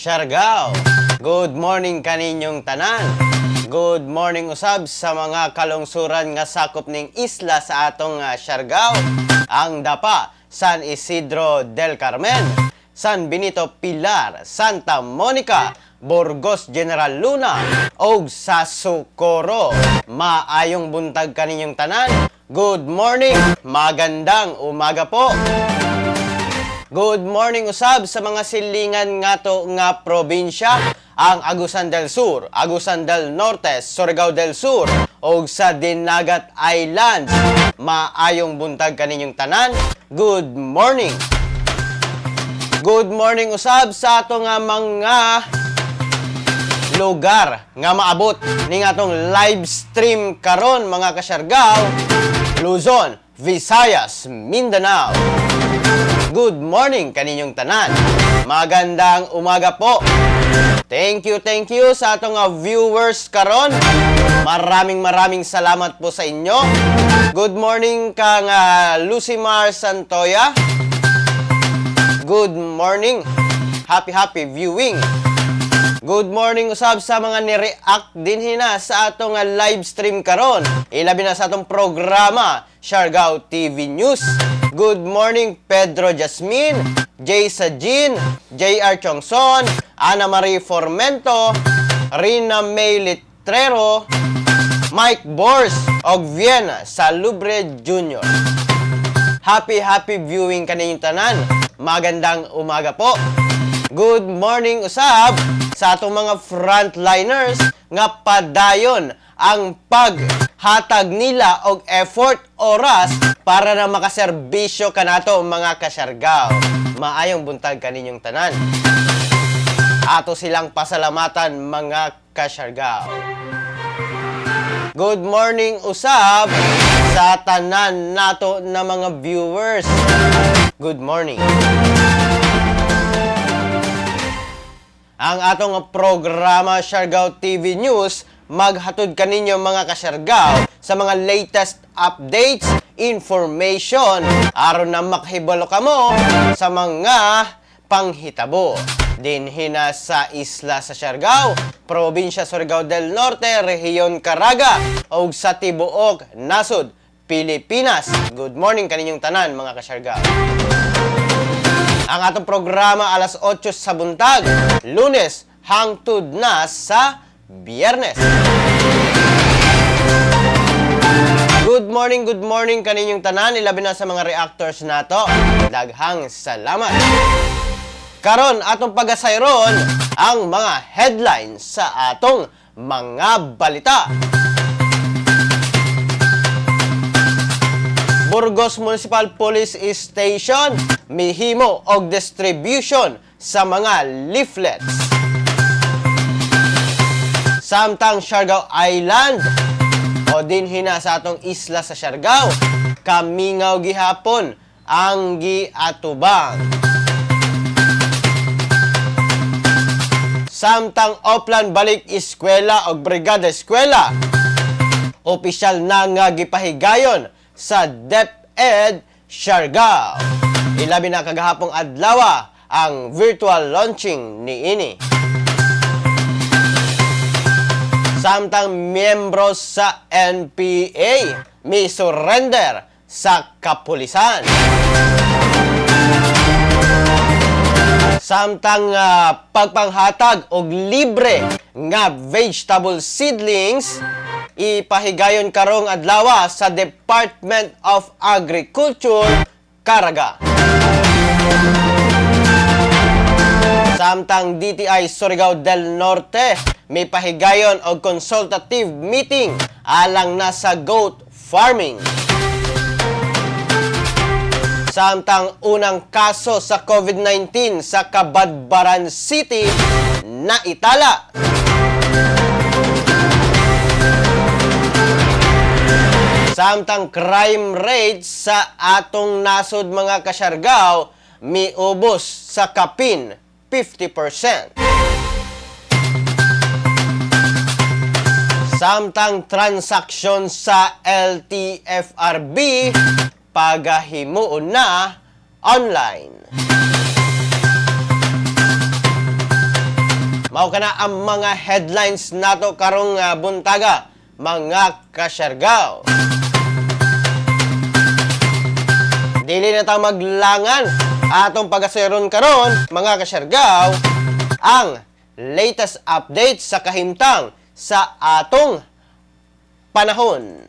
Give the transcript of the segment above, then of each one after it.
Siargao. Good morning kaninyong tanan. Good morning usab sa mga kalungsuran nga sakop ning isla sa atong Siargao. Ang dapa San Isidro del Carmen, San Benito Pilar, Santa Monica, Burgos General Luna, og sa Socorro. Maayong buntag kaninyong tanan. Good morning, magandang umaga po. Good morning usab sa mga silingan ngato nga probinsya, ang Agusan del Sur, Agusan del Norte, Surigao del Sur, o sa Dinagat Islands. Maayong buntag kaninyong tanan. Good morning. Good morning usab sa ato nga mga lugar nga maabot ning atong live stream karon mga kasyargao. Luzon, Visayas, Mindanao. Good morning kaninyong tanan. Magandang umaga po. Thank you sa atong viewers karon. Maraming salamat po sa inyo. Good morning kang Lucimar Santoya. Good morning. Happy viewing. Good morning usab sa mga ni-react din hina sa atong live stream karon. Ilabi na sa atong programa Siargao TV News. Good morning Pedro Jasmine, Jay Sajin, JR Chongson, Ana Marie Formento, Rina May Litrero, Mike Bors, og Vienna Salubre Jr. Happy viewing kaninyong tanan. Magandang umaga po. Good morning usab sa atong mga frontliners nga padayon ang paghatag nila og effort oras para na makaserbisyo kanato mga kasyargao. Maayong buntag kaninyong tanan. Ato silang pasalamatan mga kasyargao. Good morning usab sa tanan nato na mga viewers. Good morning. Ang atong programa Siargao TV News maghatod kaninyo mga kasyargao sa mga latest updates, information, aron na makahibalo kamo sa mga panghitabo dinhina sa isla sa Siargao, probinsya Surigao del Norte, rehiyon Caraga, ug sa tibuok nasod Pilipinas. Good morning kaninyong tanan mga kasyargao. Ang atong programa alas 8 sa buntag, Lunes hangtod na sa Biyernes. Good morning kaninyong tanan, ilabi na sa mga reactors nato. Daghang salamat. Karon atong pagasayron ang mga headlines sa atong mga balita. Burgos Municipal Police Station mihimo og distribution sa mga leaflets. Samtang Siargao Island o dinhina sa atong isla sa Siargao, kamingaw gihapon ang giatubang. Samtang Oplan balik eskwela og brigada eskwela, opisyal na nga gipahigayon sa DepEd Siargao. Ilabi na kagahapong adlaw ang virtual launching niini. Samtang miyembro sa NPA may surrender sa kapulisan. Samtang pagpanghatag og libre nga vegetable seedlings ipahigayon karong adlaw sa Department of Agriculture, Caraga. Samtang DTI Surigao del Norte may pahigayon og consultative meeting alang na sa goat farming. Samtang unang kaso sa COVID-19 sa Cabadbaran City na itala. Samtang crime rate sa atong nasod mga kasyargao miubos sa kapin 50%. Samtang transaksyon sa LTFRB pagahimuon na online. Mao kana ang mga headlines nato karong buntaga, mga kasyargaw. Dili na ta maglangan atong pagasuron karon, mga kasyargaw, ang latest update sa kahimtang sa atong panahon.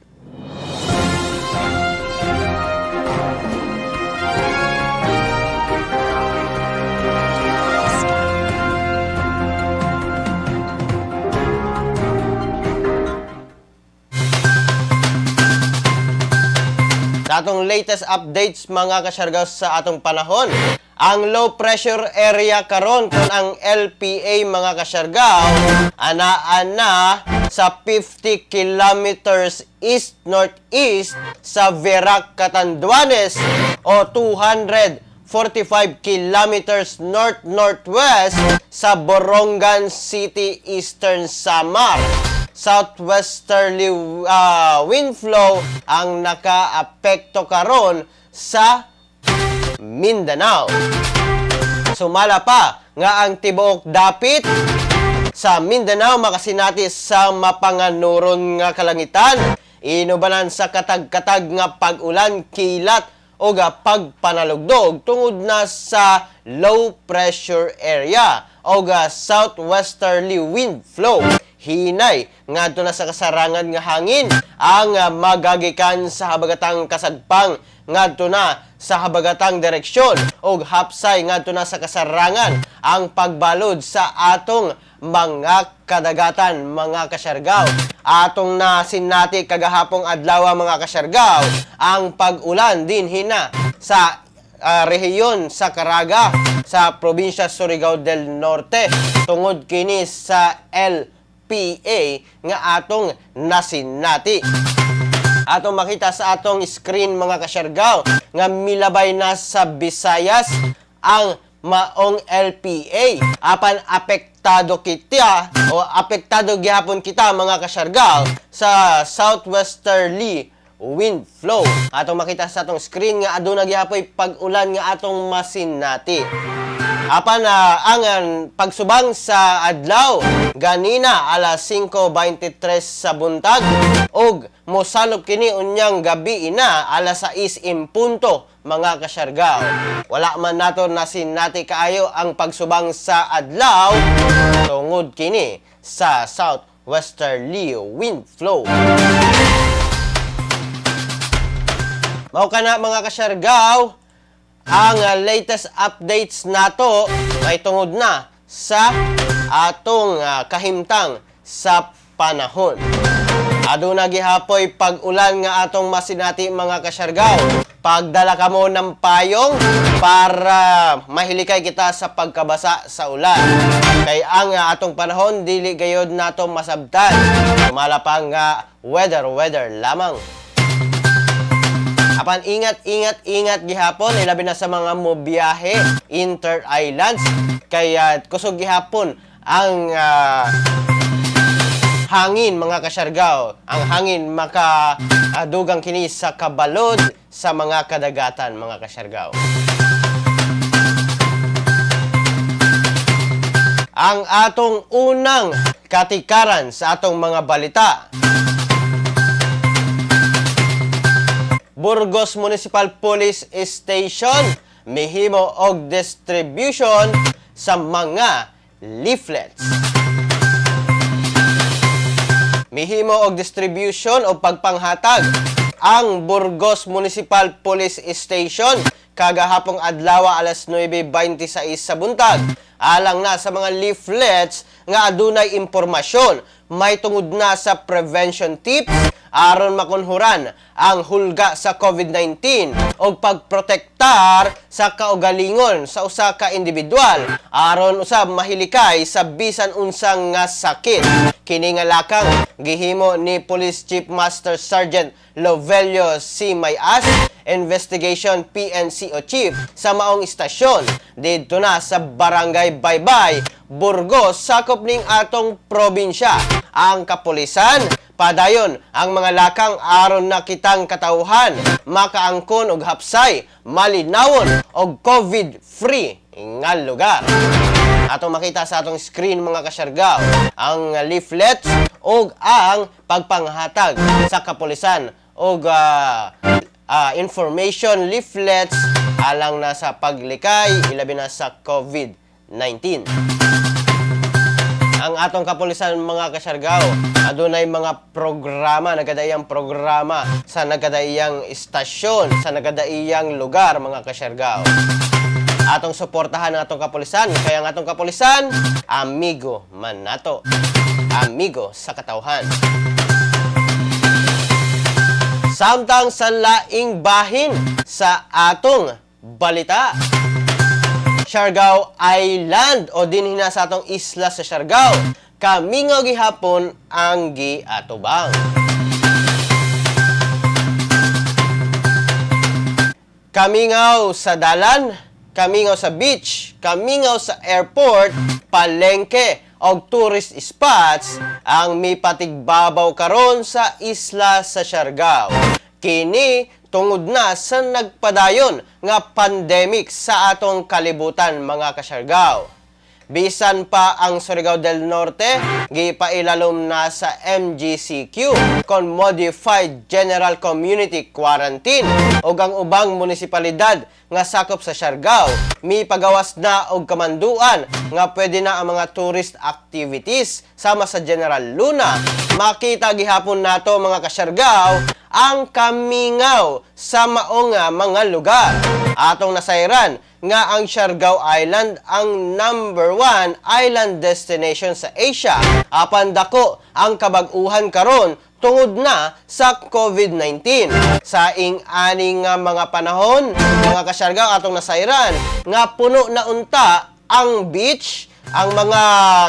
Atong latest updates, mga kasyargaw, sa atong panahon. Ang low pressure area karon kung ang LPA, mga kasyargaw, ana sa 50 kilometers east-northeast sa Verac, Catanduanes o 245 kilometers north-northwest sa Borongan City, Eastern Samar. Southwesterly wind flow ang nakaapekto karon sa Mindanao. Sumala pa nga ang tibuok dapit sa Mindanao makasinati sa mapanganuron nga kalangitan, inubanan sa katag-katag nga pag-ulan, kilat o pagpanalugdog tungod na sa low pressure area o southwesterly wind flow. Hinay ngadto na sa kasarangan nga hangin ang magagikan sa habagatang kasadpang ngadto na sa habagatang direksyon ug hapsay ngadto na sa kasarangan ang pagbalod sa atong mga kadagatan, mga kasyargaw. Atong nasinati kagahapong adlaw, mga kasyargaw, ang pag-ulan din hina sa rehiyon sa Caraga sa probinsya Surigao del Norte tungod kini sa LPA nga atong nasinati. Atong makita sa atong screen, mga kasyargaw, nga milabay na sa Visayas ang maong LPA. Apan apektado kita o apektado gihapon kita, mga kasyargaw, sa southwesterly wind flow. Atong makita sa atong screen nga aduna gihapoy pag-ulan nga atong masinati. Apan ang pagsubang sa adlaw ganina alas 5:23 sa buntag ug mosalop kini unyang gabi ina alas 6 in punto, mga kasyargaw. Wala man nato nasinati kaayo ang pagsubang sa adlaw tungod kini sa southwesterly wind flow. Mao kana, mga kasyargaw, ang latest updates nato ay tungod na sa atong kahimtang sa panahon. Aduna gihapoy pag-ulan nga atong masinati, mga kasyargaw. Pagdala ka mo ng payong para mahilikay kita sa pagkabasa sa ulan. Kay ang atong panahon dili gayod nato masabtan. Sumala pa nga weather lamang. Apan ingat gihapon, ilabi na sa mga mobiyahe inter-islands. Kaya kusog gihapon ang hangin, mga kasyargaw. Ang hangin makadugang kini sa kabalod sa mga kadagatan, mga kasyargaw. Ang atong unang katikaran sa atong mga balita. Burgos Municipal Police Station mihimo og distribution sa mga leaflets. Mihimo og distribution o pagpanghatag ang Burgos Municipal Police Station kagahapong adlaw alas 9:26 sa buntag alang na sa mga leaflets nga adunay impormasyon may tungod na sa prevention tips aron makunhuran ang hulga sa COVID-19 o pagprotektar sa kaugalingon sa usa ka individual aron usab mahilikay sa bisan unsang nga sakit. Kini nga lakang gihimo ni Police Chief Master Sergeant Lovelio C. Mayas, Investigation PNCO Chief sa maong istasyon didto na sa Barangay Baybay, Burgos, sakop ning atong probinsya. Ang kapulisan padayon ang mga lakang aron na kitang katawhan makaangkon og hapsay malinawon og COVID-free nga lugar. Atong makita sa atong screen mga kasyargaw ang leaflets o ang pagpanghatag sa kapulisan o information leaflets alang na sa paglikay ilabi na sa COVID-19. Ang atong kapulisan mga kasyargaw, adunay mga programa, nagkadaiyang programa sa nagkadaiyang istasyon, sa nagkadaiyang lugar mga kasyargaw. Atong suportahan ang atong kapulisan, kaya ang atong kapulisan, amigo man nato. Amigo sa katawhan. Samtang sa laing bahin sa atong balita. Siargao Island o dinhina sa atong isla sa Siargao. Kamingaw gihapon ang giatubang. Kamingaw sa dalan, kamingaw sa beach, kamingaw sa airport, palengke o tourist spots ang mipatigbabaw karon sa isla sa Siargao. Kini tungod na sa nagpadayon nga pandemic sa atong kalibutan mga kasyargaw. Bisan pa ang Surigao del Norte, gipailalom na sa MGCQ kon Modified General Community Quarantine ug ang ubang munisipalidad nga sakop sa Siargao mipagawas na og kamanduan nga pwede na ang mga tourist activities sama sa General Luna. Makita gihapon nato mga kasyargao ang kamingaw sa maong mga lugar. Atong nasayran nga ang Siargao Island ang #1 island destination sa Asia. Apan dako ang kabag-uhan karon tungod na sa COVID-19. Sa ing-ani nga mga panahon, mga kasyargao atong nasayran nga puno na unta ang beach, ang mga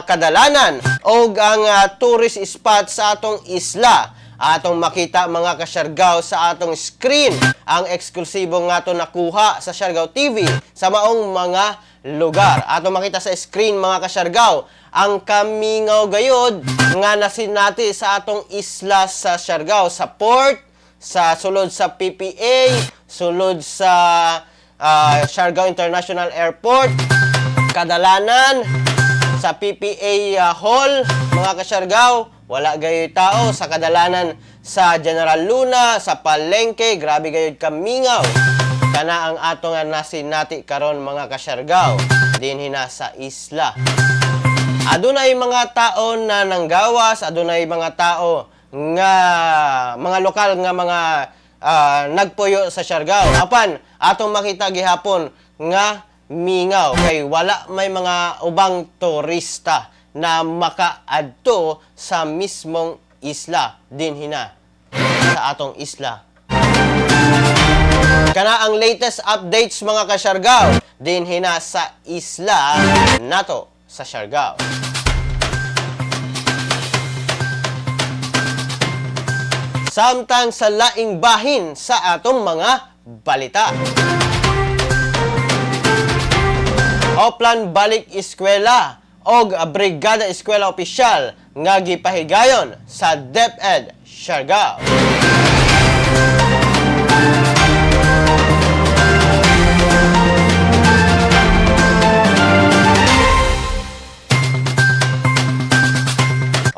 kadalanan o ang tourist spot sa atong isla. Atong makita mga kasyargao sa atong screen ang eksklusibo nga to nakuha sa Siargao TV sa maong mga lugar. Atong makita sa screen mga kasyargao ang kamingaw gayod nga nasinati sa atong isla sa Siargao, sa port, sa sulod sa PPA, sulod sa Siargao International Airport, kadalanan sa PPA Hall mga kasyargao. Wala gayoy tao sa kadalanan sa General Luna, sa palengke, grabe gayoy kamingaw. Kana ang atong nasinati karon mga kasyargao dinhina sa isla. Adunay mga tao na nanggawas, adunay mga tao nga mga lokal nga mga nagpuyo sa Siargao. Apan atong makita gihapon nga mingaw kay wala may mga ubang turista na makaadto sa mismong isla dinhina sa atong isla. Kana ang latest updates mga kasyargao dinhina sa isla nato sa Siargao. Samtang sa laing bahin sa atong mga balita. Oplan balik eskwela og Brigada Eskwela Opisyal nga gipahigayon sa DepEd Siargao.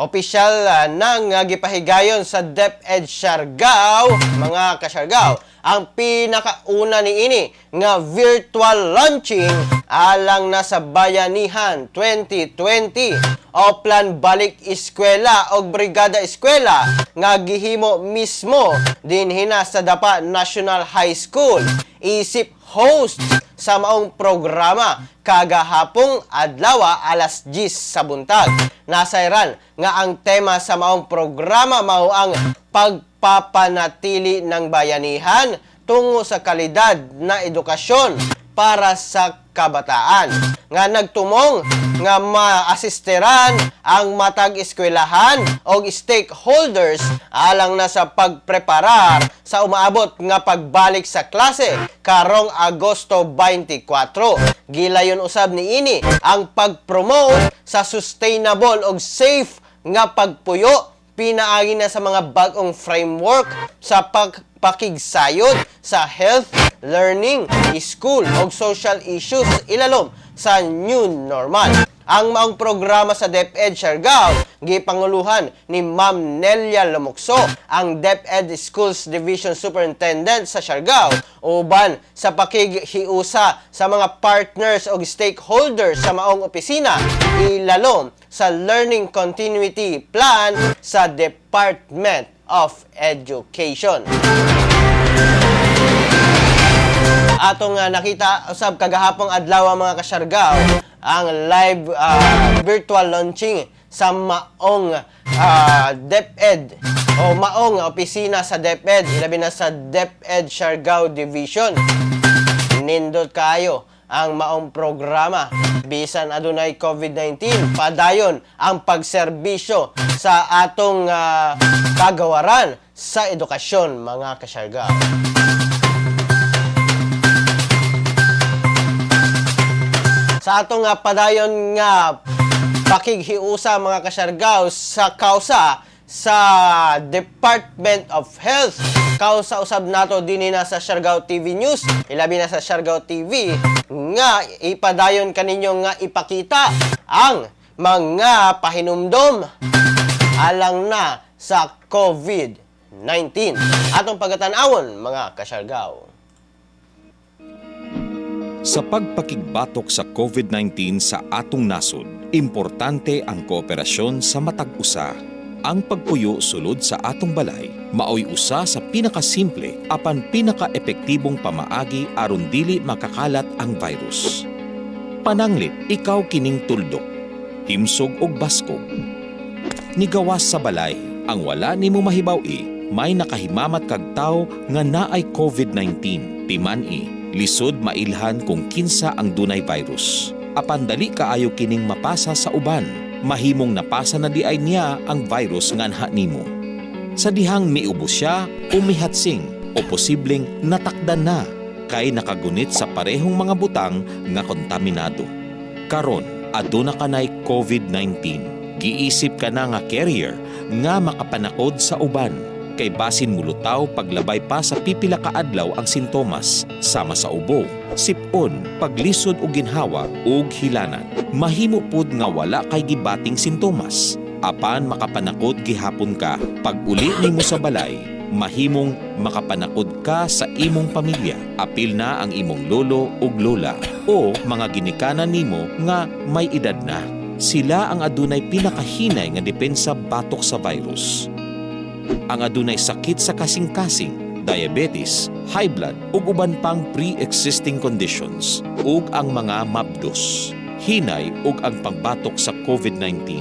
Opisyal nang gipahigayon sa DepEd Siargao mga kasyargao ang pinakauna niini nga virtual launching alang na sa Bayanihan 2020 Oplan Balik Eskwela o Brigada Eskwela nga gihimo mismo dinhina sa Dapa National High School. Isip host sa maong programa kagahapong adlaw alas 10 sa buntag. Nasayran nga ang tema sa maong programa mao ang pagpapanatili ng bayanihan tungo sa kalidad na edukasyon para sa kabataan. Nga nagtumong nga maasisteran ang matag eskwelahan o stakeholders alang na sa pagpreparar sa umaabot nga pagbalik sa klase karong Agosto 24. Gilayon usab niini ang pag-promote sa sustainable o safe nga pagpuyo pinaagi na sa mga bag-ong framework sa pagpakigsayod sa health, learning, school o social issues ilalom sa new normal. Ang maong programa sa DepEd Siargao, gipanguluhan ni Ma'am Nelia Lumukso, ang DepEd Schools Division Superintendent sa Siargao, uban sa pakighiusa sa mga partners o stakeholders sa maong opisina, ilalom sa Learning Continuity Plan sa Department of Education. Atong nakita usab kagahapong adlaw mga kasyargao ang live virtual launching sa maong DepEd o maong opisina sa DepEd, ilabi na sa DepEd Siargao Division. Nindot kayo ang maong programa bisan adunay COVID-19, padayon ang pagserbisyo sa atong kagawaran sa edukasyon mga kasyargao. Sa atong padayon nga pakighiusa mga kasyargao sa kausa sa Department of Health, kausa usab nato dinhi na sa Siargao TV News, ilabi na sa Siargao TV nga ipadayon kaninyo nga ipakita ang mga pahinumdom alang na sa COVID-19. Atong pagatan-awon mga kasyargao. Sa pagpakigbatok sa COVID-19 sa atong nasod, importante ang kooperasyon sa matag usa. Ang pagpuyo sulod sa atong balay, maoy usa sa pinakasimple apan pinakaepektibong pamaagi aron dili makakalat ang virus. Pananglit, ikaw kining tuldok, himsog og baskog. Nigawas sa balay, ang wala nimo mahibaw-i, may nakahimamat kag tawo nga naay COVID-19, timan-i. Lisod mailhan kung kinsa ang dunay virus. Apan dali kaayo kining mapasa sa uban. Mahimong napasa na di ay niya ang virus nganha nimo. Sa dihang miubos siya o mihatsing o posibleng natakdan na kay nakagunit sa parehong mga butang nga kontaminado. Karon, aduna kanay COVID-19. Giisip ka na nga carrier nga makapanakod sa uban. Kay basin mulutaw paglabay pa sa pipila ka adlaw ang sintomas sama sa ubo, sipon, paglisod og ginhawa ug hilanan. Mahimo pud nga wala kay gibating sintomas. Apan makapanakod gihapon ka pag uli nimo sa balay, mahimong makapanakod ka sa imong pamilya. Apil na ang imong lolo ug lola o mga ginikanan nimo nga may edad na. Sila ang adunay pinakahinay nga depensa batok sa virus. Ang adunay sakit sa kasing-kasing, diabetes, high blood ug uban pang pre-existing conditions ug ang mga mabdos, hinay ug ang pagbatok sa COVID-19.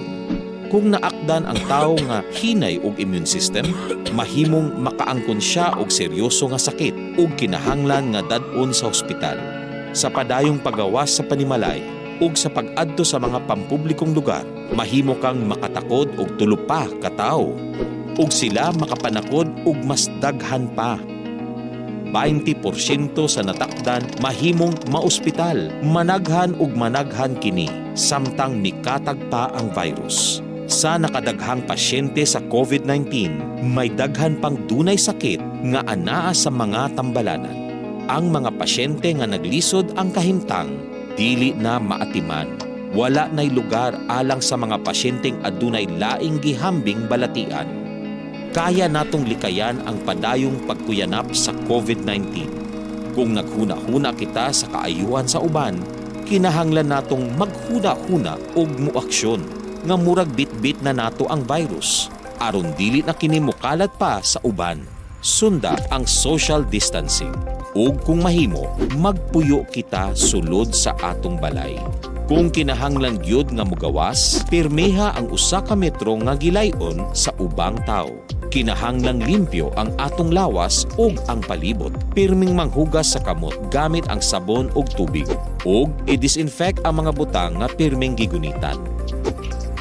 Kung naakdan ang tawo nga hinay og immune system, mahimong makaangkon siya og seryoso nga sakit ug kinahanglan nga dad-on sa ospital. Sa padayong pagawas sa panimalay ug sa pag-adto sa mga pampublikong lugar, mahimo kang makatakod og tulo pa ka tawo. Ug sila makapanakod ug mas daghan pa. 20% sa natakdan mahimong maospital, managhan ug managhan kini samtang mikatag pa ang virus. Sa nakadaghang pasyente sa COVID-19, may daghan pang dunay sakit nga anaa sa mga tambalanan. Ang mga pasyente nga naglisod ang kahimtang, dili na maatiman. Wala nay lugar alang sa mga pasyenteng adunay laing gihambing balatian. Kaya natong likayan ang padayong pagkuyanap sa COVID-19. Kung naghuna-huna kita sa kaayuhan sa uban, kinahanglan natong maghuna-huna og muaksyon nga murag bit-bit na nato ang virus aron dili na kini mokalat pa sa uban. Sunda ang social distancing ug kung mahimo magpuyo kita sulod sa atong balay. Kung kinahanglan gyud nga mogawas, pirmeha ang usa ka metro nga gilayon sa ubang tawo. Kinahanglang limpyo ang atong lawas ug ang palibot. Pirming manghugas sa kamot gamit ang sabon ug tubig. Ug i-disinfect ang mga butang nga pirming gigunitan.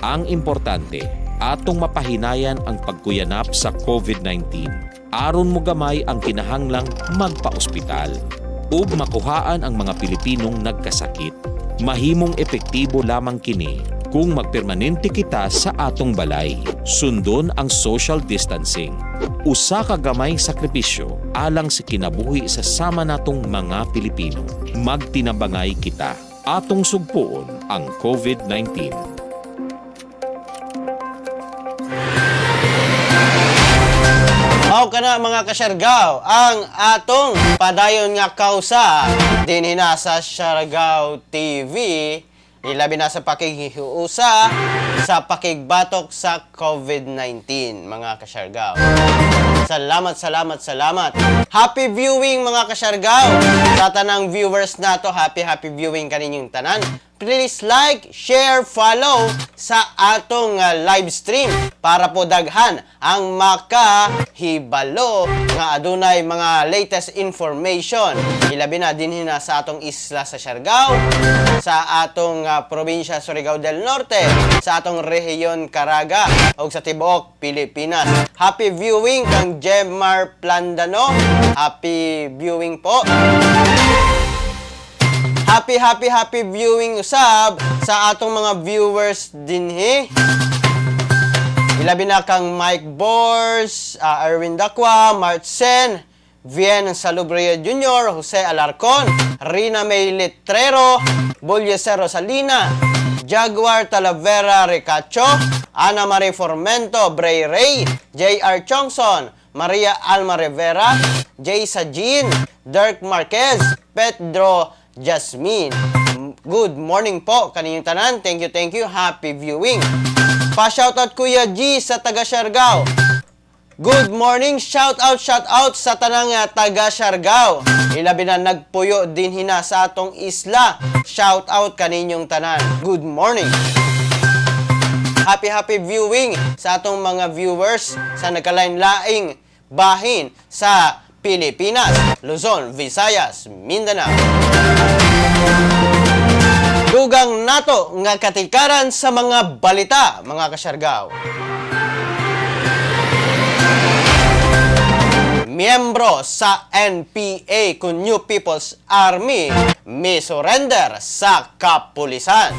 Ang importante, atong mapahinayan ang pagkuyanap sa COVID-19. Aron mo gamay ang kinahanglang magpa-ospital ug makuhaan ang mga Pilipinong nagkasakit. Mahimong epektibo lamang kini kung magpermanente kita sa atong balay. Sundon ang social distancing. Usa ka gamay sakripisyo alang sa kinabuhi sa sama natong mga Pilipino. Magtinabangay kita. Atong sugpuon ang COVID-19. Mao kana mga kasyargaw, ang atong padayon nga kausa dinhi na sa Siargao TV, ilabi na sa pakikiusa sa pakigbatok sa COVID-19 mga kasyargaw. Salamat. Happy viewing mga kasyargaw. Sa tanang viewers nato, happy viewing kaninyong tanan. Please like, share, follow sa atong live stream para po daghan ang makahibalo nga adunay mga latest information. Ilabi na dinhi na sa atong isla sa Siargao, sa atong probinsya Surigao del Norte, sa atong rehiyon Caraga ug sa tibuok Pilipinas. Happy viewing kang Jemar Plandano. Happy viewing po. Happy viewing usab sa atong mga viewers dinhi. Ilabi na kang Mike Bors, Erwin Dacua, Martsen, Vien Salubria Jr., Jose Alarcon, Rina May Letrero, Bulyesero Salina, Jaguar Talavera Ricacho, Ana Marie Formento, Bray Ray, J.R. Chongson, Maria Alma Rivera, Jay Sajin, Dirk Marquez, Pedro Jasmine. Good morning po kaninyong tanan. Thank you. Happy viewing. Pa-shoutout Kuya G sa taga Siargao. Good morning. Shoutout sa tanang taga Siargao. Ilabi na nagpuyo din hina sa atong isla. Shoutout kaninyong tanan. Good morning. Happy viewing sa atong mga viewers sa nagkalain-laing bahin sa Pilipinas, Luzon, Visayas, Mindanao. Dugang nato nga katikaran sa mga balita, mga kasyargaw. Miyembro sa NPA kun New People's Army may surrender sa kapulisan.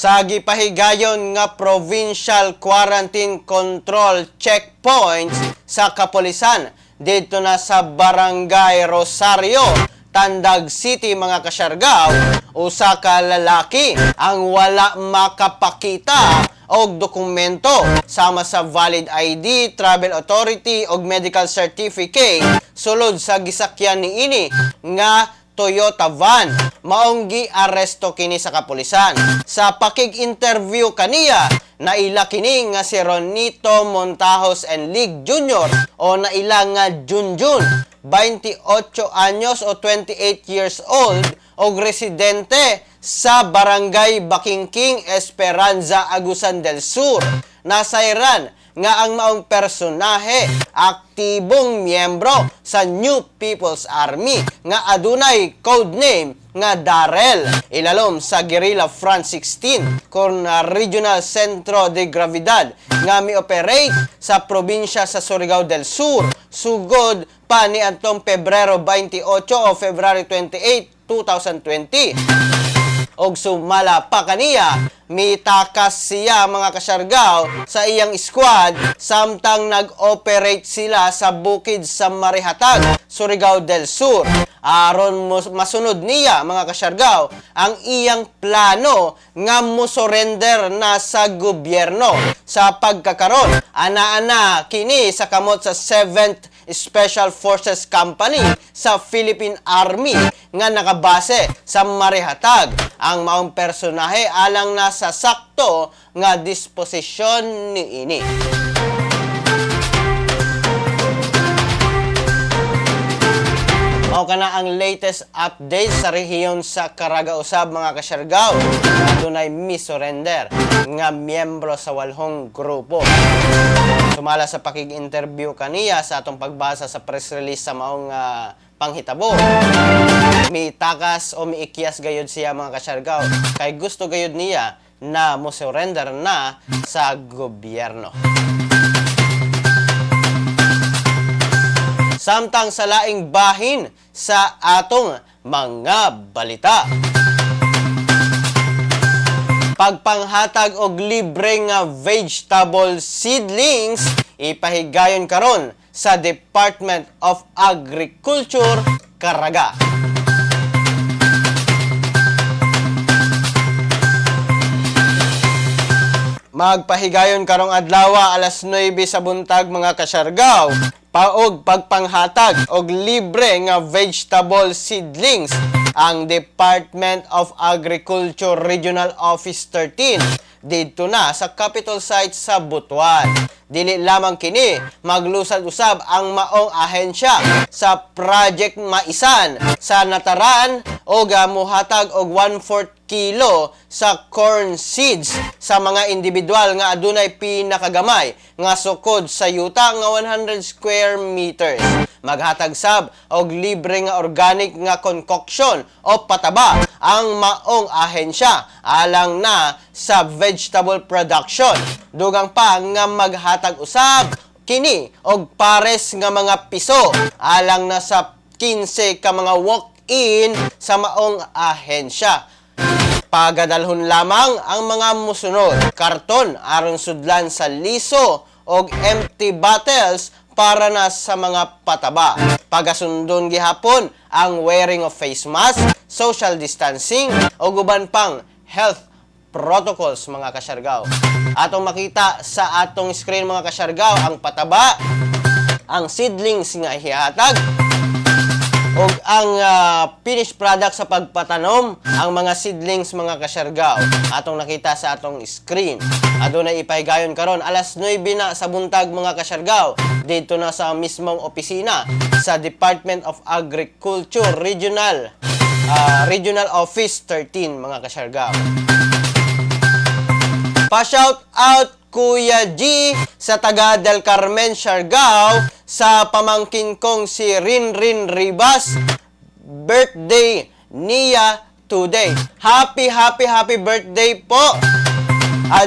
Sa gipahigayon nga provincial quarantine control checkpoints sa kapulisan dito na sa Barangay Rosario, Tandag City mga kasyargaw, usa ka lalaki ang wala makapakita og dokumento sama sa valid ID, travel authority og medical certificate sulod sa gisakyan niini nga Toyota van. Maong gi-aresto kini sa kapulisan. Sa pakig-interview kaniya, naila kini nga si Ronito Montajos and League Jr. o naila nga Junjun, 28 anyos o 28 years old og residente sa Barangay Bakingking, Esperanza, Agusan del Sur. Nasayran nga ang maong personahe aktibong miyembro sa New People's Army nga adunay codename nga Darrell, ilalom sa Guerrilla Front 16 kon Regional Centro de Gravidad nga mi-operate sa probinsya sa Surigao del Sur sugod pa ni antong Pebrero 28 o February 28, 2020. Og sumala pa kaniya, mitakas siya mga kasyargaw sa iyang squad samtang nag-operate sila sa bukid sa Marihatag, Surigao del Sur. Aron masunod niya mga kasyargaw ang iyang plano nga mo-surrender na sa gobyerno. Sa pagkakaron, ana-ana kini sa kamot sa 7th Special Forces Company sa Philippine Army nga nakabase sa Marihatag. Ang maong personahe alang nasa sakto nga disposisyon niini. Mao kana ang latest update sa rehiyon sa Caraga usab mga kasyargaw. Adunay mi-surrender nga miyembro sa 8 grupo. Sumala sa pakig-interview kaniya sa atong pagbasa sa press release sa maong panghitabo. Mitakas o miikyas gayud siya mga kasyargaw kay gusto gayud niya na mo surrender na sa gobyerno. Samtang sa laing bahin sa atong mga balita. Pagpanghatag og libre nga vegetable seedlings ipahigayon karon sa Department of Agriculture, Caraga. Magpahigayon karong adlaw alas 9 sa buntag mga kasyargaw. Paog pagpanghatag og libre nga vegetable seedlings ang Department of Agriculture Regional Office 13 didto na sa capital site sa Butuan. Dili lamang kini maglusad usab ang maong ahensya sa Project Maisan sa Nataran o muhatag og 1/4 kilo sa corn seeds sa mga individual nga adunay pinakagamay nga sukod sa yuta nga 100 square meters. Maghatag sab og libre nga organic nga concoction o pataba ang maong ahensya alang na sa vegetable production. Dugang pa nga maghatag usab kini og pares nga mga piso alang na sa 15 ka mga walk-in sa maong ahensya. Pagadalhon lamang ang mga musunod, karton aron sudlan sa liso og empty bottles para na sa mga pataba. Pagasundon gihapon ang wearing of face mask, social distancing o guban pang health protocols mga kasyargaw. Atong makita sa atong screen mga kasyargaw ang pataba, ang seedlings nga ihatag og ang finished product sa pagpatanom, ang mga seedlings mga kasyargaw. Atong nakita sa atong screen. Adunay ipahigayon karon alas 9 na sa buntag mga kasyargaw dito na sa mismong opisina sa Department of Agriculture Regional Office 13 mga kasyargaw. Pa-shout out Kuya G sa taga Del Carmen, Siargao sa pamangkin kong si Rinrin Rivas. Birthday niya today. Happy birthday po!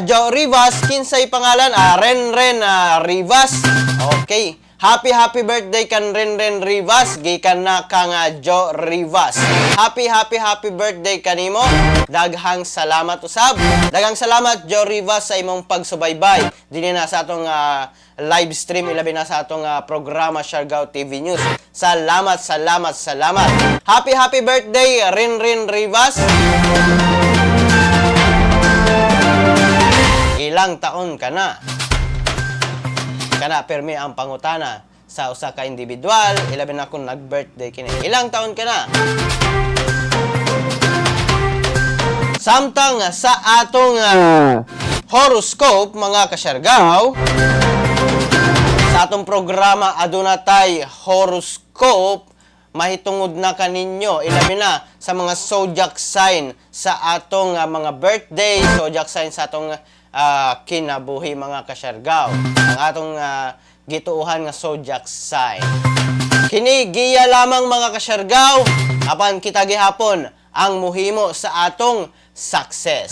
Jo Rivas, kinsay pangalan? Renren Rivas. Okay. Happy birthday kan Renren Rivas. Gikan na kang Jo Rivas. Happy birthday kanimo. Daghang salamat usab. Daghang salamat Jo Rivas sa imong pagsubaybay dinhi na sa atong live stream ilabi na sa atong programa Siargao TV News. Salamat. Happy birthday Renren Rivas. Ilang taon ka na? Kana permi ang pangutana sa usa ka individual, ilabi na kung nag-birthday kini. Ilang taon ka na? Samtang sa atong horoscope mga kasyargaw, sa atong programa aduna tay horoscope, mahitungod na kaninyo ilabi na sa mga zodiac sign sa atong mga birthday, zodiac sign sa atong kinabuhi mga kasyargaw. Ang atong gituuhan nga zodiac sign. Kini giya lamang mga kasyargaw apan kita gihapon ang muhimo sa atong success.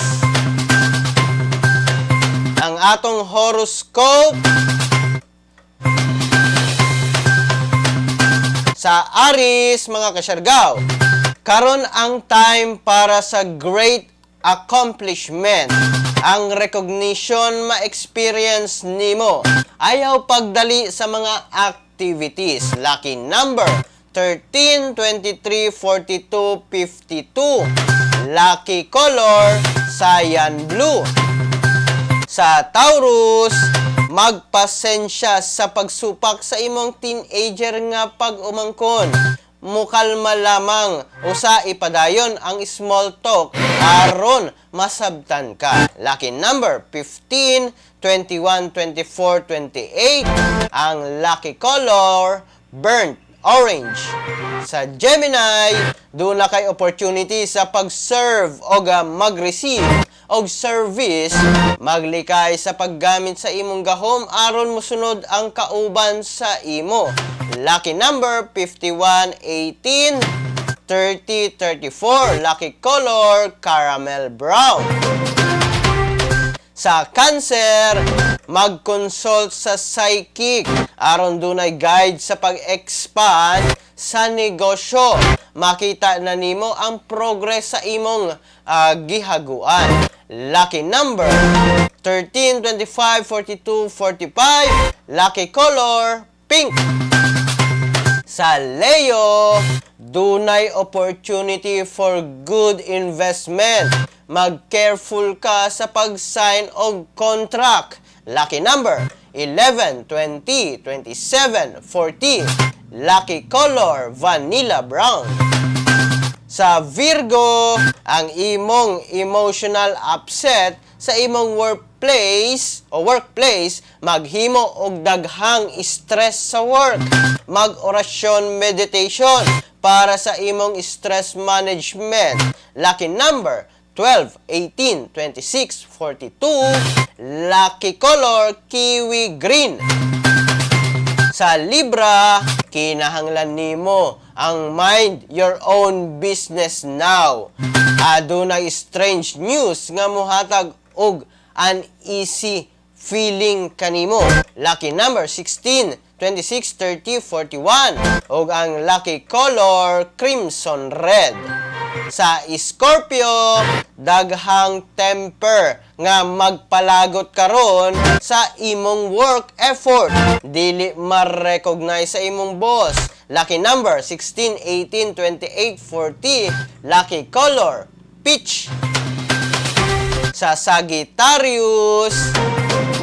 Ang atong horoscope sa Aries mga kasyargaw. Karon ang time para sa great accomplishment. Ang recognition ma-experience nimo. Ayaw pagdali sa mga activities. Lucky number 13, 23, 42, 52. Lucky color cyan blue. Sa Taurus, magpasensya sa pagsupak sa imong teenager nga pag-umangkon. Mukalma lamang usa ipadayon ang small talk aron masabtan ka. Lucky number 15, 21, 24, 28. Ang lucky color burnt orange. Sa Gemini, doon na kay opportunity sa pag-serve o mag-receive og service, maglikay sa paggamit sa imong gahom aron mosunod ang kauban sa imo. Lucky number 51, 18, 30, 34. Lucky color caramel brown. Sa Cancer, mag-consult sa psychic aron dunay guide sa pag-expand sa negosyo. Makita na nimo ang progress sa imong gihaguan. Lucky number 13, 25, 42, 45. Lucky color pink. Sa Leo, dunay opportunity for good investment. Mag-careful ka sa pag-sign og contract. Lucky number 11, 20, 27, 40. Lucky color vanilla brown. Sa Virgo, ang imong emotional upset sa imong workplace maghimo og daghang stress sa work. Mag-orasyon meditation para sa imong stress management. Lucky number 12, 18, 26, 42. Lucky color kiwi green. Sa Libra, kinahanglan nimo ang mind your own business now. Adunay strange news nga mohatag og uneasy feeling kanimo. Lucky number 16, 26, 30, 41. Og ang lucky color crimson red. Sa Scorpio, daghang temper nga magpalagot karon sa imong work effort. Dili ma-recognize sa imong boss. Lucky number 16, 18, 28, 40. Lucky color peach. Sa Sagittarius,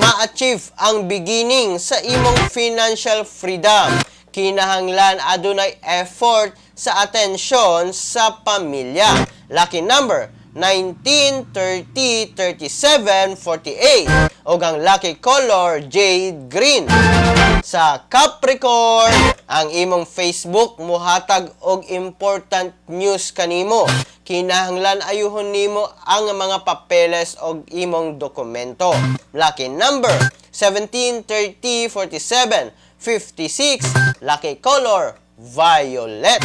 ma-achieve ang beginning sa imong financial freedom. Kinahanglan adunay effort sa atensyon sa pamilya. Lucky number 19, 30, 37, 48. O ang lucky color jade green. Sa Capricorn, ang imong Facebook mohatag og important news kanimo. Kinahanglan ayuhon nimo ang mga papeles og imong dokumento. Lucky number 17, 30, 47, 56. Lucky color violet.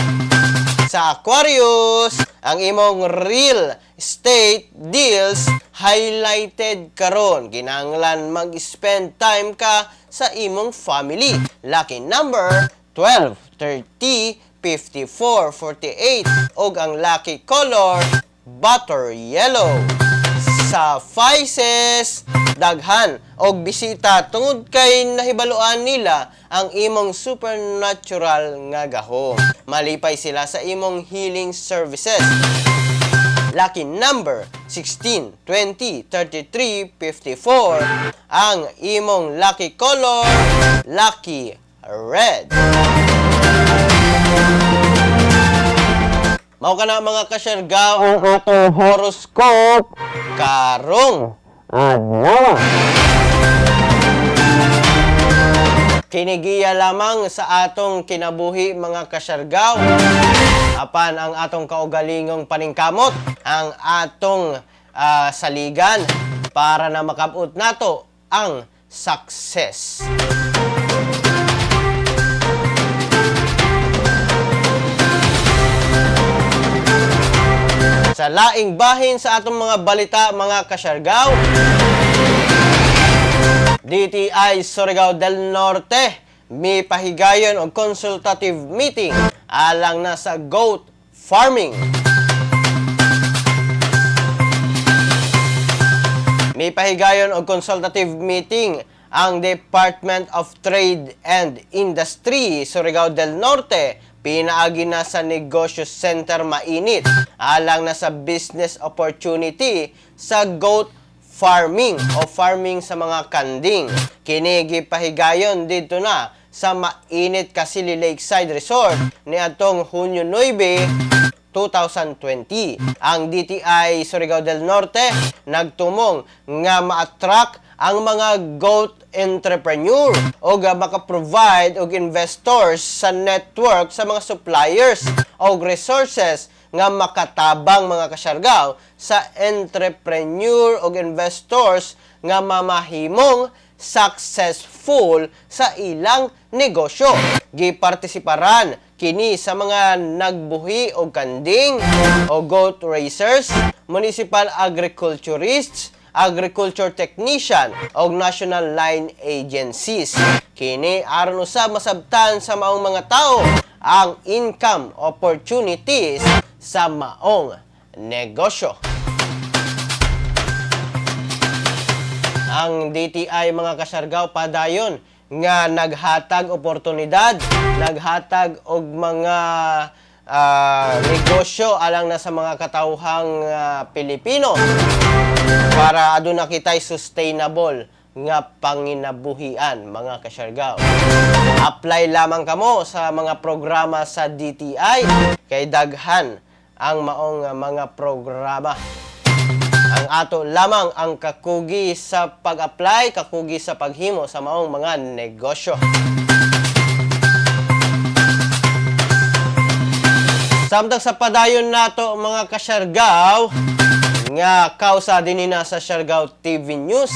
Sa Aquarius, ang imong real estate deals highlighted karon. Kinahanglan mag-spend time ka sa imong family. Lucky number 12, 30, 54, 48. Og ang lucky color butter yellow. Sa Pisces, daghan og bisita tungod kay nahibaluan nila ang imong supernatural nga gahom. Malipay sila sa imong healing services. Lucky number 16, 20, 33, 54. Ang imong lucky color lucky red. Mao kana mga kasyergaw ang atong horoscope karong adlaw. Kinigiya lamang sa atong kinabuhi mga kasyergaw. Apan ang atong kaugalingong paningkamot, ang atong saligan para na makabut nato ang success. Sa laing bahin sa atong mga balita mga kasyergaw, DTI Surigao del Norte may pahigayon og consultative meeting alang na sa goat farming. May pahigayon og consultative meeting ang Department of Trade and Industry Surigao del Norte pinaagi na sa Negosyo Center Mainit alang na sa business opportunity sa goat farming o farming sa mga kanding. Kini gipahigayon dito na sa Mainit Kasili Lakeside Resort ni atong Hunyo 9, 2020. Ang DTI Surigao del Norte nagtumong nga ma-attract ang mga goat entrepreneur o maka-provide og investors sa network sa mga suppliers o resources nga makatabang mga kasyargaw sa entrepreneur o investors nga mamahimong successful sa ilang negosyo. Gipartisiparan kini sa mga nagbuhi og kanding o goat raisers, municipal agriculturists, agriculture technician o national line agencies. Kini aron usab masabtan sa maong mga tao ang income opportunities sa maong negosyo. Ang DTI mga kasyargaw padayon nga naghatag oportunidad, naghatag og mga negosyo alang na sa mga katawhang Pilipino para aduna kitay sustainable nga panginabuhian, mga kasyargaw. Apply lamang kamo sa mga programa sa DTI kay daghan ang maong mga programa. Ang ato lamang ang kakugi sa pag-apply, kakugi sa paghimo sa maong mga negosyo. Samtang sa padayon nato, mga kasyargaw, nga kausa din na sa Siargao TV News,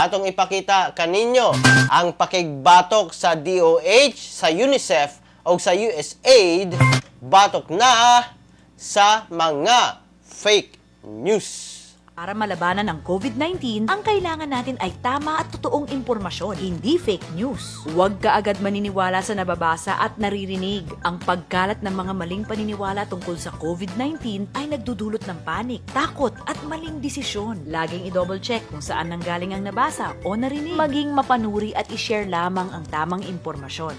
atong ipakita kaninyo ang pakigbatok sa DOH, sa UNICEF o sa USAID batok na sa mga fake news. Para malabanan ang COVID-19, ang kailangan natin ay tama at totoong impormasyon, hindi fake news. Huwag ka agad maniniwala sa nababasa at naririnig. Ang pagkalat ng mga maling paniniwala tungkol sa COVID-19 ay nagdudulot ng panik, takot at maling desisyon. Laging i-double check kung saan nanggaling ang nabasa o narinig. Maging mapanuri at i-share lamang ang tamang impormasyon.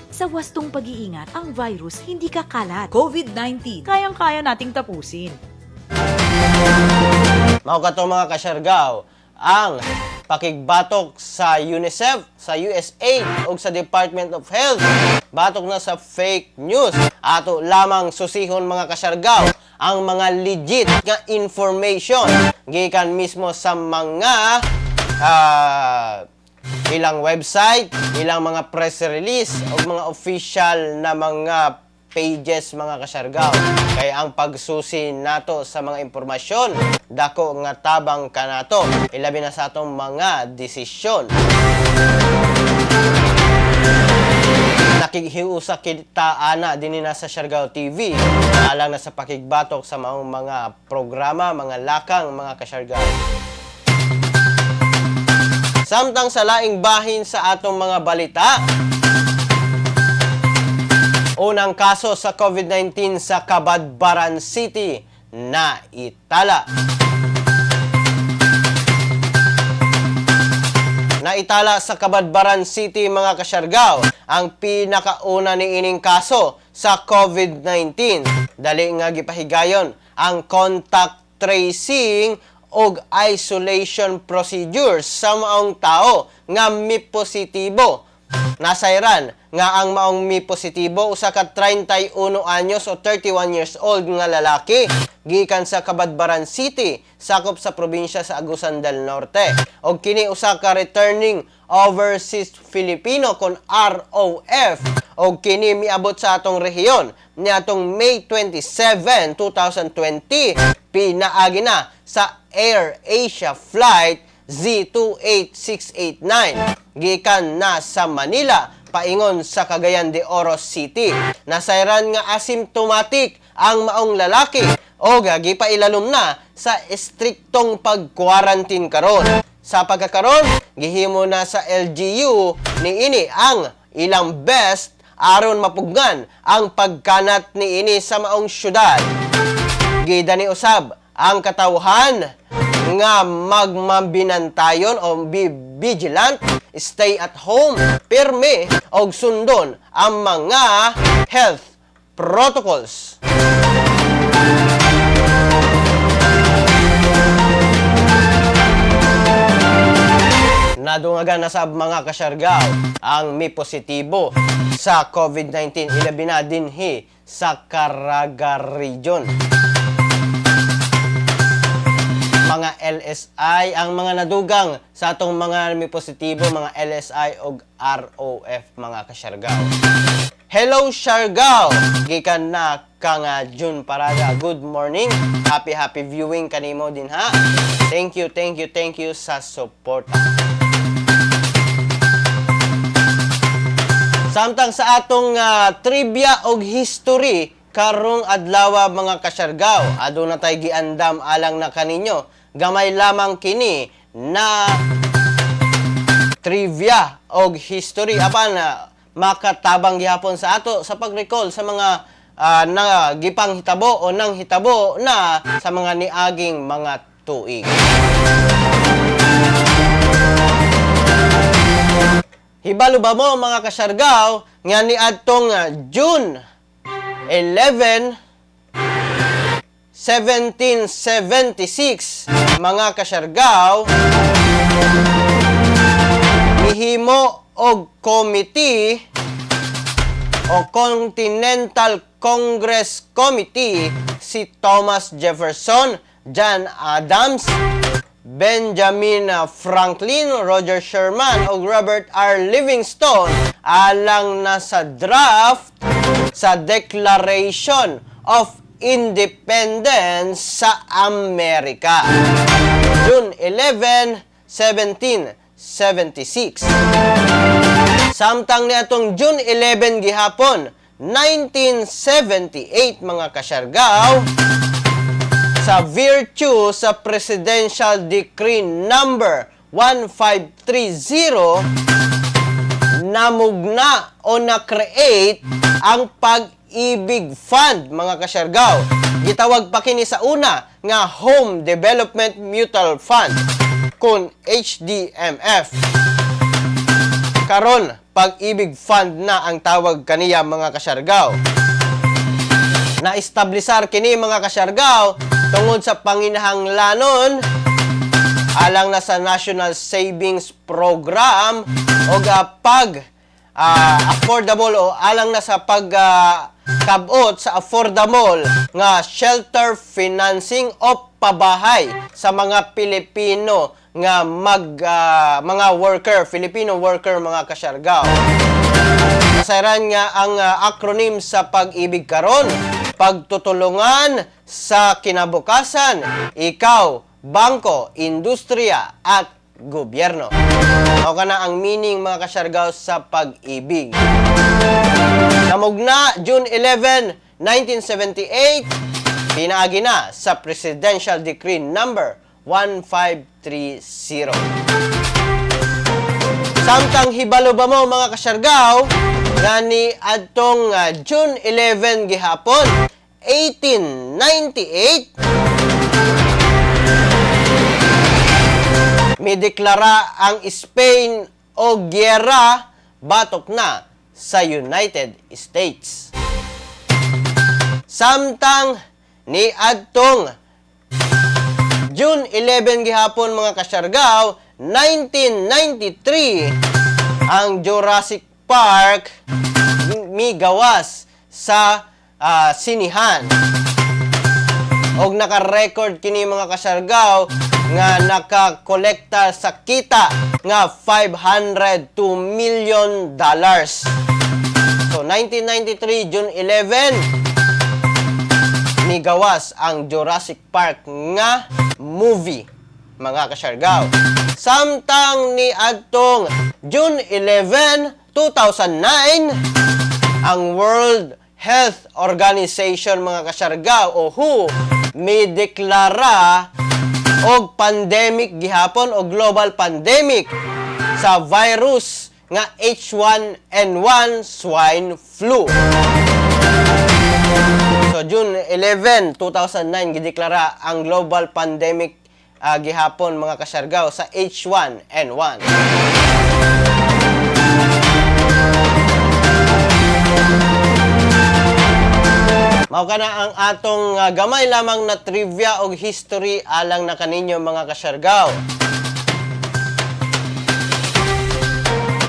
Sa wastong pag-iingat, ang virus hindi kakalat. COVID-19, kayang-kaya nating tapusin. Mao kato, mga kasyargaw, ang pakigbatok sa UNICEF, sa USAID o sa Department of Health batok na sa fake news. Ato lamang susihon, mga kasyargaw, ang mga legit nga information gikan mismo sa mga ilang website, ilang mga press release o mga official na mga pages, mga kasyargaw. Kaya ang pagsusi nato sa mga impormasyon, dako nga tabang kanato, ilabi na sa atong mga desisyon. Nakikhiusa kita ana din na sa Siargao TV, alang na sa pakigbatok sa maong mga programa, mga lakang, mga kasyargaw. Samtang sa laing bahin sa atong mga balita, unang kaso sa COVID-19 sa Cabadbaran City na itala. Naitala sa Cabadbaran City, mga kasyargaw, ang pinakauna ni ining kaso sa COVID-19. Dali nga gipahigayon ang contact tracing o isolation procedures sa maong tao nga mi positibo. Nasayran nga ang maong mi positibo usa ka 31 anyos o 31 years old nga lalaki gikan sa Cabadbaran City, sakop sa probinsya sa Agusan del Norte. Og kini usa ka returning overseas Filipino kon ROF, og kini miabot sa atong rehiyon niadtong May 27, 2020, pinaagi na sa Air Asia Flight Z28689 gikan na sa Manila paingon sa Cagayan de Oro City. Nasayran nga asymptomatic ang maong lalaki o gipailalom na sa estriktong pag-quarantine karon. Sa pagkakaron, gihimo na sa LGU niini ang ilang best aron mapugnan ang pagkanat niini sa maong syudad. Gidani usab ang katawhan nga magmabinantayon o be vigilant, stay at home, pirme og sundon ang mga health protocols. Nadungagan na sa mga kasyargaw ang mi positibo sa COVID-19, ilabi na dinhi sa Caraga Region. Mga LSI ang mga nadugang sa atong mga may positibo, mga LSI o ROF, mga kasyargaw. Hello Siargao, gikan na kang June Paraga. Good morning, happy viewing kanimo din ha. Thank you sa support. Samtang sa atong trivia og history karong adlaw, mga kasyargaw, aduna tay giandam alang na kaninyo. Gamay lamang kini na trivia og history apan makatabang gihapon sa ato sa pag-recall sa mga gipang hitabo o nang hitabo na sa mga niaging mga tuig. Hibalo ba mo mga kasyargaw nga ni adtong June 11, 1776 mga kasyargaw mihimo og committee o Continental Congress Committee si Thomas Jefferson, John Adams, Benjamin Franklin, Roger Sherman o Robert R. Livingston alang na sa draft sa Declaration of Independence sa Amerika. June 11, 1776. Samtang ni atong June 11 gihapon, 1978 mga kasyargaw, sa virtue sa Presidential Decree number 1530, namugna o na-create ang Pag-ibig Fund mga kasyargaw. Gitawag pa kini sa una nga Home Development Mutual Fund kun HDMF. Karon, Pag-ibig Fund na ang tawag kaniya mga kasyargaw. Na-establisar kini mga kasyargaw tungod sa panginahanglanon alang na sa National Savings Program o affordable o alang na sa kabot sa affordable nga shelter financing o pabahay sa mga Pilipino nga mga worker, Filipino worker mga kasyargaw. Kasayran nga ang acronym sa Pag-ibig karon, pagtutulungan sa kinabukasan, ikaw, bangko, industriya at gobyerno. O kana ang meaning mga kasyargaw sa Pag-ibig. Namugna June 11, 1978, pinaagi na sa Presidential Decree number 1530. Samtang hibalo ba mo mga kasyargaw nga ni adtong June 11 gihapon 1898 mideklara ang Spain o gyera batok na sa United States. Samtang ni adtong June 11 gihapon mga kasyargaw 1993 ang Jurassic Park migawas sa sinihan. Og naka-record kini mga kasyargaw nga nakakolekta sa kita nga $502 million. So 1993 June 11 migawas ang Jurassic Park nga movie mga kasyargaw. Samtang ni adtong June 11, 2009, ang World Health Organization mga kasyargaw o WHO mideklara og pandemic gihapon o global pandemic sa virus nga H1N1 swine flu. So June 11, 2009 gideklara ang global pandemic gihapon mga kasyargaw sa H1N1. Mao kana ang atong gamay lamang na trivia og history alang na kaninyo mga kasyargaw.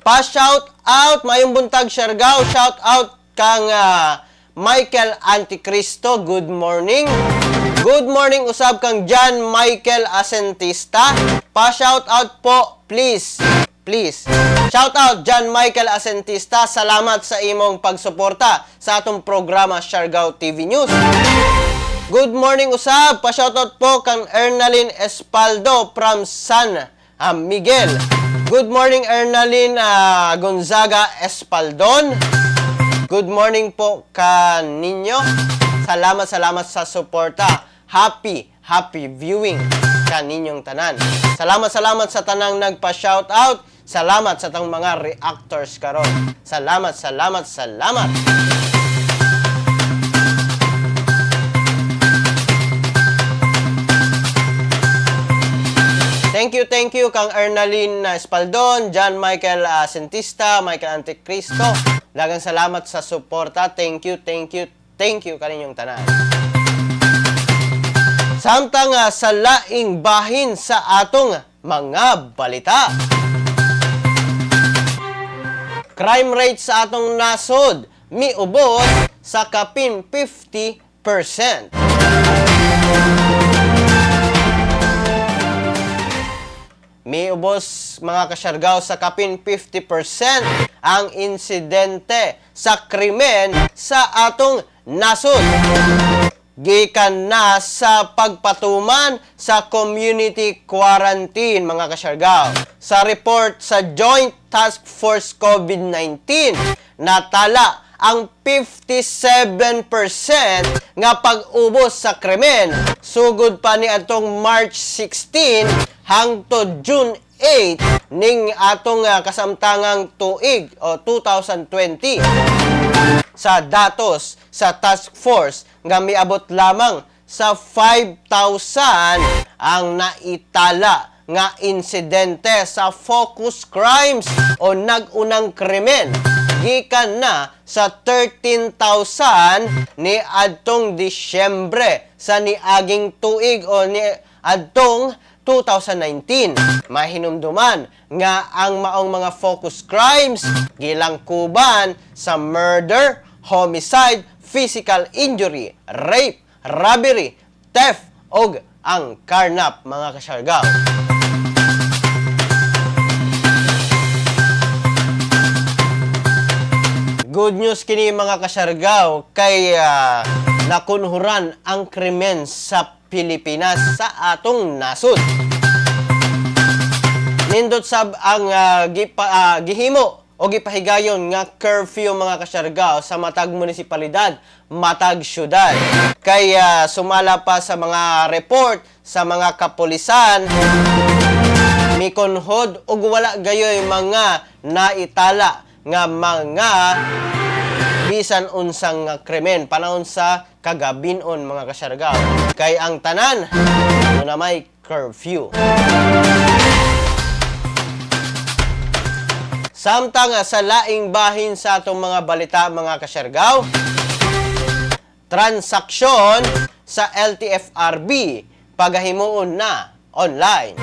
Pa-shout out mayong buntag syargaw, shout out kang Michael Anticristo, good morning. Good morning usab kang John Michael Asentista. Pa-shout out po please. Please. Shout out John Michael Asentista. Salamat sa imong pagsuporta sa atong programa Siargao TV News. Good morning usab. Pa-shoutout po kang Ernalyn Espaldo from San Miguel. Good morning Ernalyn Gonzaga Espaldon. Good morning po kaninyo. Salamat sa suporta. Happy viewing kaninyong tanan. Salamat sa tanang nagpa-shoutout. Salamat sa tang mga reactors karon. Salamat. Thank you kang Ernaline Espaldon, John Michael Sentista, Michael Anticristo. Dagang salamat sa suporta. Thank you kaninyong tanan. Samtang sa laing bahin sa atong mga balita. Crime rate sa atong nasod miubot sa kapin 50%. Miubos mga kasyargaw sa kapin 50% ang insidente sa krimen sa atong nasod. Gikan na sa pagpatuman sa community quarantine mga kasyargaw. Sa report sa Joint Task Force COVID-19, natala ang 57% nga pag-ubos sa krimen sugod pa ni atong March 16 hangtod June 8 ning atong kasamtangang tuig o 2020. Sa datos sa task force nga miabot lamang sa 5,000 ang naitala nga insidente sa focus crimes o nag-unang krimen gikan na sa 13,000 ni adtong Disyembre sa niaging tuig o ni adtong 2019. Mahinumduman nga ang maong mga focus crimes gilangkuban sa murder, homicide, physical injury, rape, robbery, theft og ang karnap mga kasyargaw. Good news kini mga kasyargaw kay nakunhuran ang krimen sa Pilipinas sa atong nasod. Nindot sab ang gihimo o gipahigayon nga curfew mga kasyargaw sa matag munisipalidad, matag syudad. Kay sumala pa sa mga report sa mga kapulisan, mikonhod og wala gayoy mga naitala nga mga bisan unsang krimen panahon sa kagabinon mga kasyargaw. Kay ang tanan na may curfew. Samtang sa laing bahin sa atong mga balita mga kasyargaw, transaksyon sa LTFRB pagahimuon na online.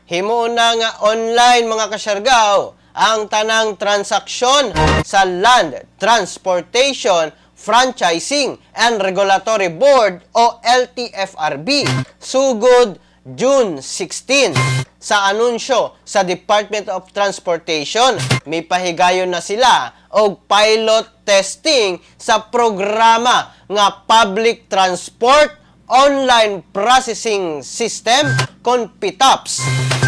Himuon na nga online mga kasyargaw ang tanang transaksyon sa Land Transportation Franchising and Regulatory Board o LTFRB sugod June 16. Sa anunsyo sa Department of Transportation, may pahigayon na sila og pilot testing sa programa nga Public Transport Online Processing System kon PTOPS.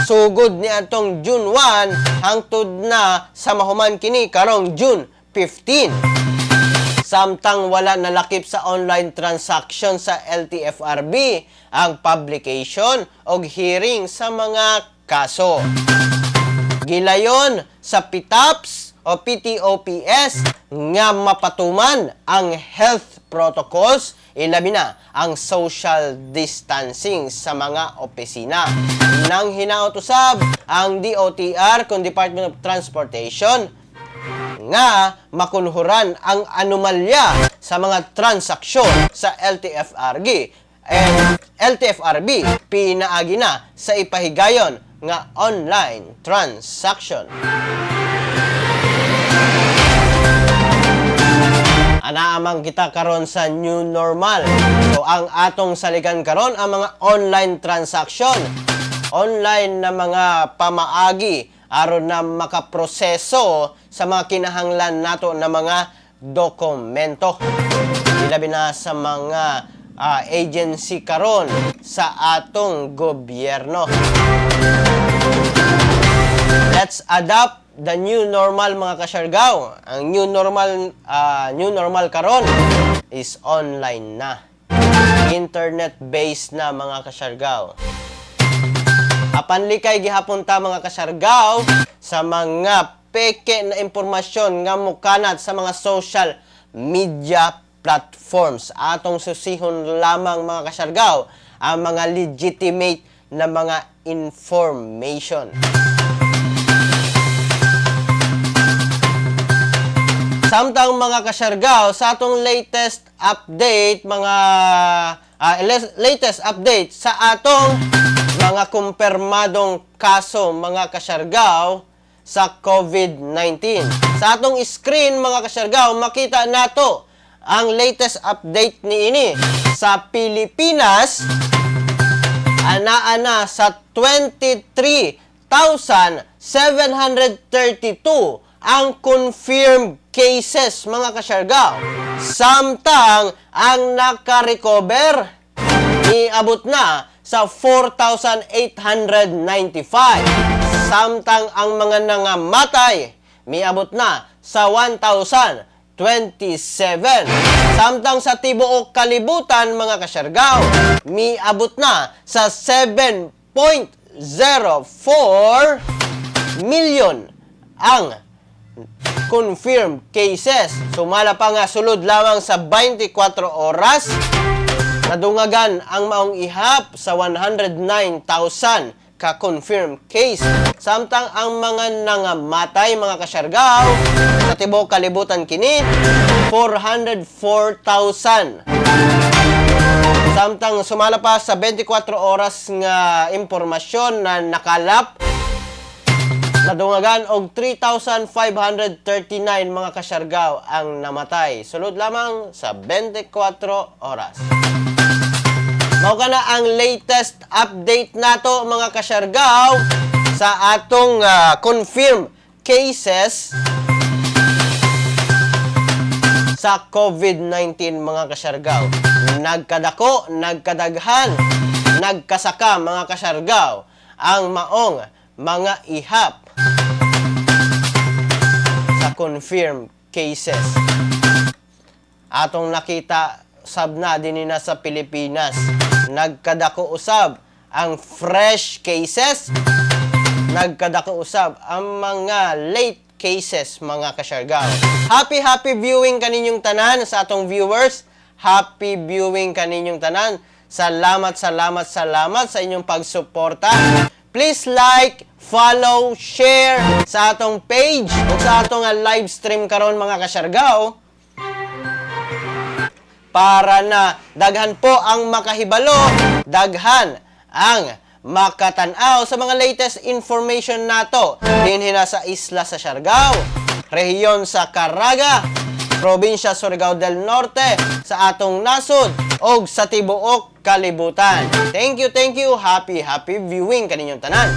Sugod ni atong June 1 hangtod na sa mahuman kini karong June 15. Samtang wala nalakip sa online transaction sa LTFRB ang publication og hearing sa mga kaso. Gilayon sa PTOPS o PTOPS nga mapatuman ang health protocols, ilabi na ang social distancing sa mga opisina. Nang hinaot usab ang DOTR kung Department of Transportation nga makunhuran ang anomalya sa mga transaksyon sa LTFRB pinaagi na sa ipahigayon nga online transaction. Anaamang kita karon sa new normal. So ang atong saligan karon ang mga online transaction, online na mga pamaagi aron na makaproseso sa mga kinahanglan nato na mga dokumento. Ilabi na sa mga agency karon sa atong gobyerno. Let's adapt the new normal mga kasyargaw. Ang new normal karon is online na. Internet-based na mga kasyargaw. Apan likay gihapon ta mga kasyargaw sa mga peke na impormasyon nga mukanat sa mga social media platforms. Atong susihon lamang mga kasyargaw ang mga legitimate na mga information. Samtang mga kasyargaw, sa atong latest update, latest update sa atong mga kumpirmadong kaso mga kasyargaw sa COVID-19. Sa atong screen mga kasyargaw, makita nato ang latest update niini. Sa Pilipinas, ana sa 23,732 ang confirmed cases mga kasyargaw. Samtang ang naka-recover iabot na sa 4,895. Samtang ang mga nangamatay miabot na sa 1,027. Samtang sa tibuok kalibutan mga kasyargaw, miabot na sa 7.04 million ang confirmed cases. Sumala pa nga sulod lamang sa 24 oras, nadungagan ang maong ihap sa 109,000 ka-confirmed case. Samtang ang mga nangamatay mga kasyargaw sa tibuok kalibutan kini 404,000. Samtang sumala pa sa 24 oras nga impormasyon na nakalap, nadungagan og 3,539 mga kasyargaw ang namatay. Sulod lamang sa 24 oras. Mao kana ang latest update nato mga kasyargaw sa atong confirmed cases sa COVID-19 mga kasyargaw. Nagkadako, nagkadaghan, nagkasaka mga kasyargaw ang maong mga ihap sa confirmed cases. Atong nakita sab na din na sa Pilipinas. Nagkadako usab ang fresh cases, nagkadako usab ang mga late cases mga kasyargaw. Happy viewing kaninyong tanan sa atong viewers. Happy viewing kaninyong tanan. Salamat sa inyong pagsuporta. Please like, follow, share sa atong page o sa atong live stream karon mga kasyargaw para na daghan po ang makahibalo, daghan ang makatan-aw sa mga latest information nato dinhi na sa isla sa Siargao, rehiyon sa Caraga, probinsya Surigao del Norte, sa atong nasod og sa tibuok kalibutan. Thank you. Happy viewing kaninyong tanan.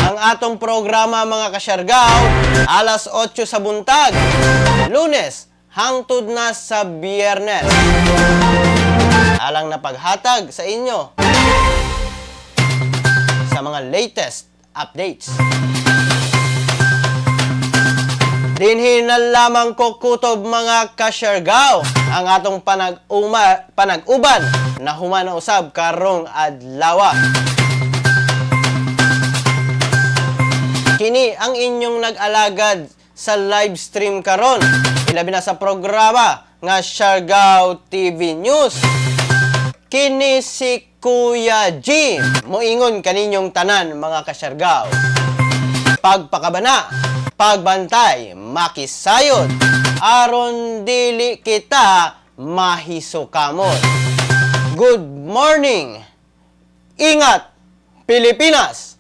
Ang atong programa mga kasyargaw, alas 8 sa buntag, Lunes hangtod na sa Biyernes. Alang na paghatag sa inyo sa mga latest updates. Dinhi na lamang ko kutob mga kasyargaw ang atong panag-uban na humana usab karong adlaw. Kini ang inyong nag-alagad sa live stream karon, ilabi na sa programa nga Siargao TV News. Kini si Kuya G. Moingon kaninyong tanan mga kasyargaw. Pagpakabana, pagbantay, makisayod, aron dili kita mahisukamot. Good morning! Ingat, Pilipinas!